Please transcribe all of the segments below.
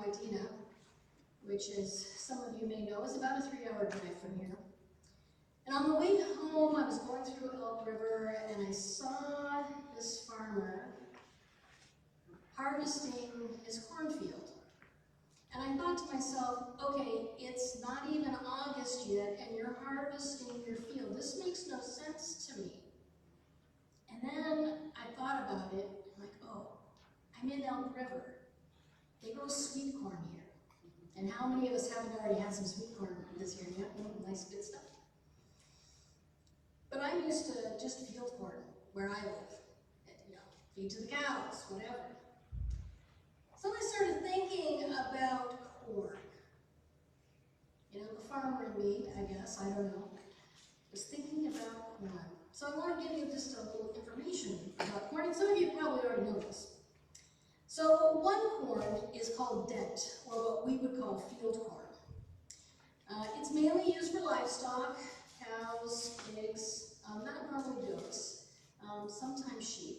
Pasadena, which, as some of you may know, is about a 3-hour drive from here. And on the way home, I was going through Elk River, and I saw this farmer harvesting his cornfield. And I thought to myself, okay, it's not even August yet, and you're harvesting your field. This makes no sense to me. And then I thought about it, I'm like, oh, I'm in Elk River. They grow sweet corn here. And how many of us haven't already had some sweet corn this year? Yeah, nice good stuff. But I'm used to just field corn where I live. And, feed to the cows, whatever. So I started thinking about corn. The farmer in me, I guess, I don't know, was thinking about corn. So I want to give you just a little information about corn, and some of you probably already know this. So one corn is called dent, or what we would call field corn. It's mainly used for livestock, cows, pigs, not normally goats, sometimes sheep.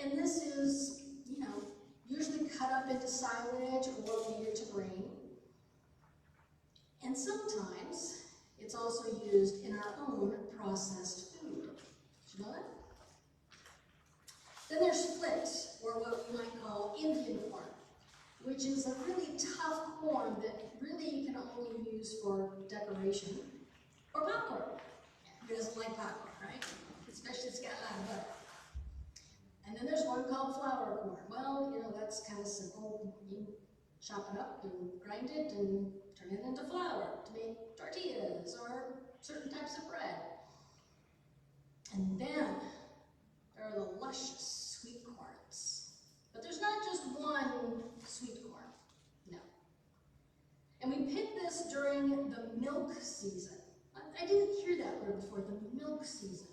And this is, usually cut up into silage or needed to grain. And sometimes it's also used in our own processed food. Did you know that? Then there's flint, or what we might call Indian corn, which is a really tough corn that really you can only use for decoration, or popcorn. Who doesn't like popcorn, right? Especially if it's got a lot of butter. And then there's one called flour corn. Well, that's kind of simple. You chop it up and grind it and turn it into flour to make tortillas or certain types of bread. And then there are the luscious sweet corns. But there's not just one sweet corn, no. And we pick this during the milk season. I didn't hear that word before, the milk season,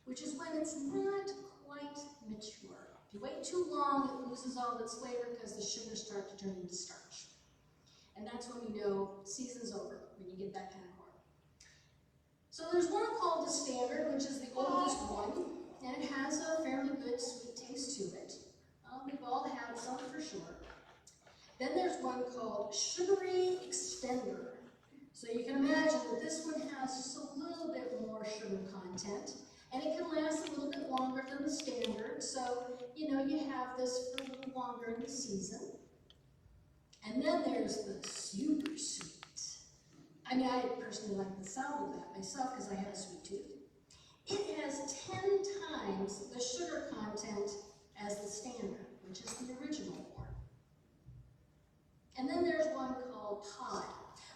which is when it's not quite mature. If you wait too long, it loses all its flavor because the sugars start to turn into starch. And that's when we know season's over, when you get that kind of corn. So there's one called the standard, which is the oldest one, and it has a fairly good sweet taste to it. We've all had some for sure. Then there's one called sugary extender. So you can imagine that this one has just a little bit more sugar content, and it can last a little bit longer than the standard. So, you have this for a little longer in the season. And then there's the super sweet. I personally like the sound of that myself because I have a sweet tooth. It has 10 times the sugar content as the standard, which is the original corn. And then there's one called pod,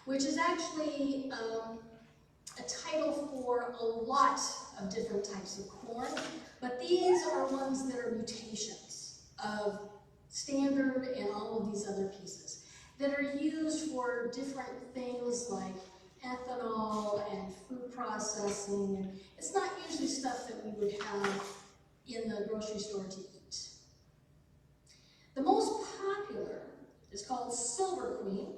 which is actually a title for a lot of different types of corn, but these are ones that are mutations of standard and all of these other pieces that are used for different things like ethanol and food processing. And it's not usually stuff that we would have in the grocery store to eat. The most popular is called Silver Queen,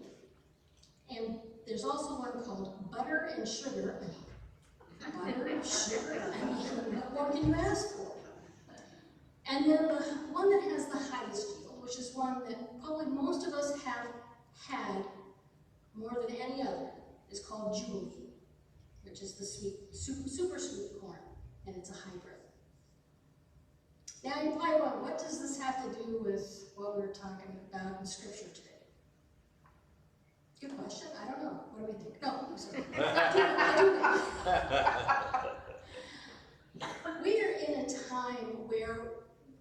and there's also one called Butter and Sugar. Butter, sugar, what more can you ask for? And then the one that has the highest yield, which is one that probably most of us have had more than any other, is called Jubilee, which is the super sweet corn, and it's a hybrid. Now you probably wonder, what does this have to do with what we're talking about in Scripture today? Good question. I don't know. What do we think? No, I'm sorry. We are in a time where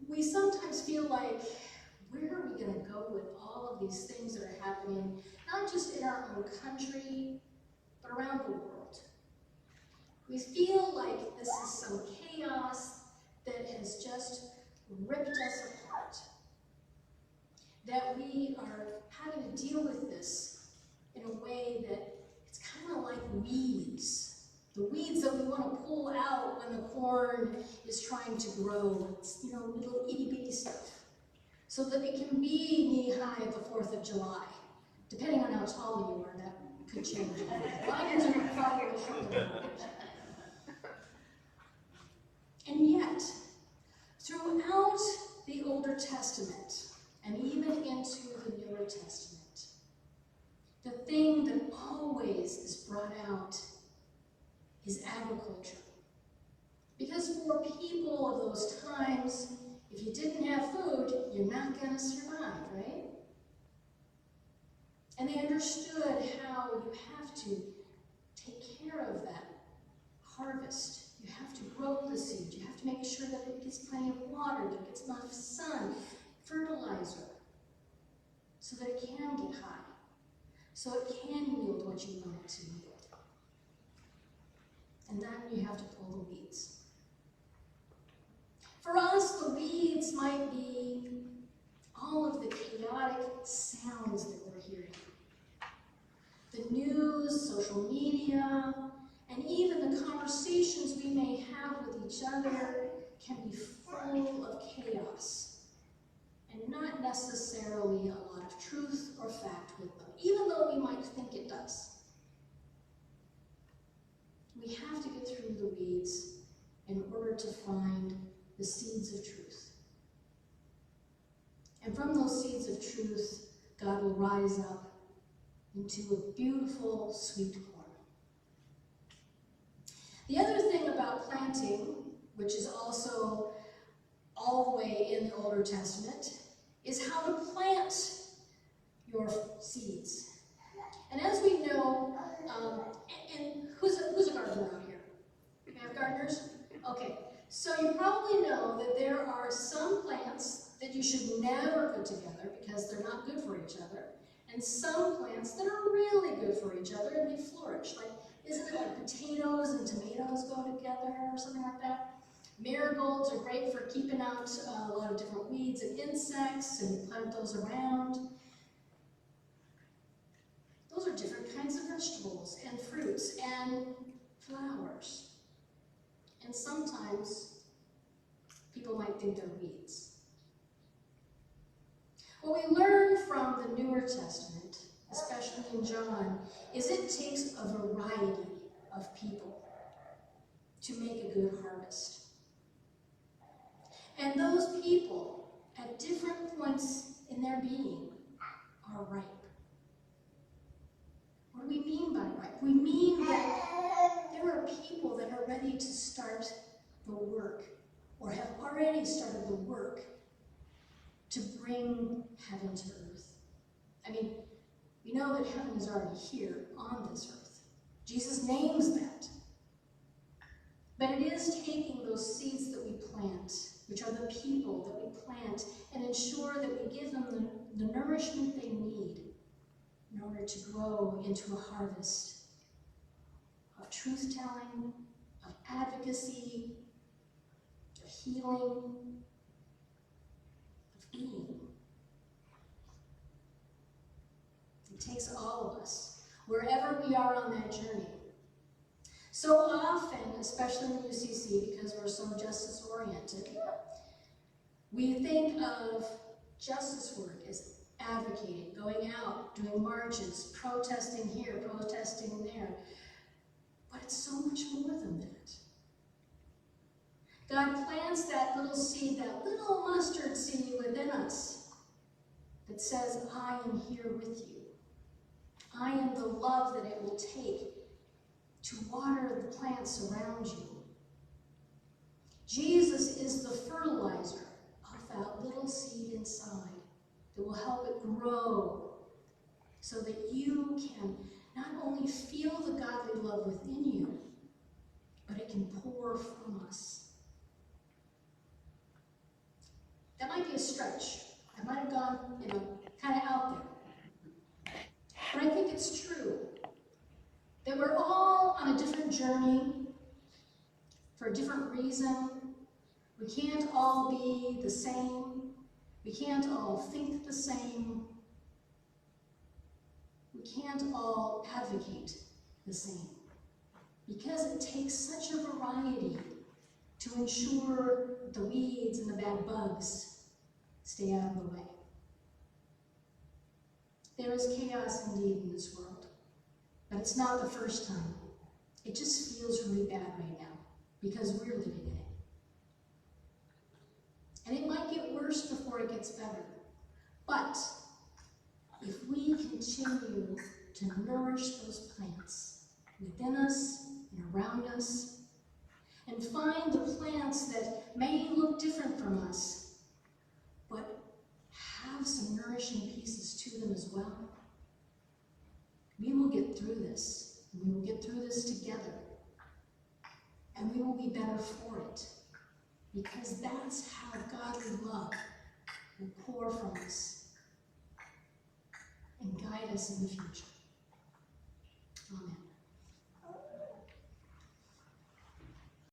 we sometimes feel like, where are we going to go with all of these things that are happening, not just in our own country, but around the world? We feel like this is some chaos that has just ripped us apart. That we are having to deal with this in a way that it's kind of like weeds. The weeds that we want to pull out when the corn is trying to grow. It's, little itty bitty stuff. So that it can be knee-high at the 4th of July. Depending on how tall you are, that could change. Lions are probably shorter. And yet, throughout the Older Testament, and even into the Newer Testament, the thing that always is brought out is agriculture. Because for people of those times, if you didn't have food, you're not going to survive, right? And they understood how you have to take care of that harvest. You have to grow the seed. You have to make sure that it gets plenty of water, that it gets enough sun, fertilizer, so that it can get high, so it can yield what you want it to yield. And then you have to pull the weeds. For us, the weeds might be all of the chaotic sounds that we're hearing. The news, social media, and even the conversations we may have with each other can be full of chaos and not necessarily a lot of truth or fact with them, even though we might think it does. We have to get through the weeds in order to find the seeds of truth. And from those seeds of truth, God will rise up into a beautiful, sweet corn. The other thing about planting, which is also all the way in the Older Testament, is how to plant your seeds. And as we know, and who's a gardener out here? You have gardeners? Okay, so you probably know that there are some plants that you should never put together because they're not good for each other, and some plants that are really good for each other and they flourish. Like, isn't it like potatoes and tomatoes go together or something like that? Marigolds are great for keeping out a lot of different weeds and insects, and you plant those around. Those are different kinds of vegetables and fruits and flowers. And sometimes people might think they're weeds. What we learn from the Newer Testament, especially in John, is it takes a variety of people to make a good harvest. And those people, at different points in their being, are ripe. What do we mean by ripe? We mean that there are people that are ready to start the work, or have already started the work, to bring heaven to earth. I mean, we know that heaven is already here on this earth. Jesus names that. But it is taking those seeds that we plant, which are the people that we plant, and ensure that we give them the nourishment they need in order to grow into a harvest of truth-telling, of advocacy, of healing, of being. It takes all of us, wherever we are on that journey. So often, especially in UCC, because we're so justice-oriented, we think of justice work as advocating, going out, doing marches, protesting here, protesting there. But it's so much more than that. God plants that little seed, that little mustard seed within us that says, I am here with you. I am the love that it will take to water the plants around you. Jesus is the fertilizer of that little seed inside that will help it grow so that you can not only feel the godly love within you, but it can pour from us. That might be a stretch. I might have gone, kind of out there. But I think it's true that we're all on a different journey for a different reason. We can't all be the same. We can't all think the same. We can't all advocate the same. Because it takes such a variety to ensure that the weeds and the bad bugs stay out of the way. There is chaos indeed in this world, but it's not the first time. It just feels really bad right now because we're living in it. And it might get worse before it gets better. But if we continue to nourish those plants within us and around us, and find the plants that may look different from us, but have some nourishing pieces to them as well, we will get through this. And we will get through this together. And we will be better for it. Because that's how godly love will pour from us and guide us in the future. Amen.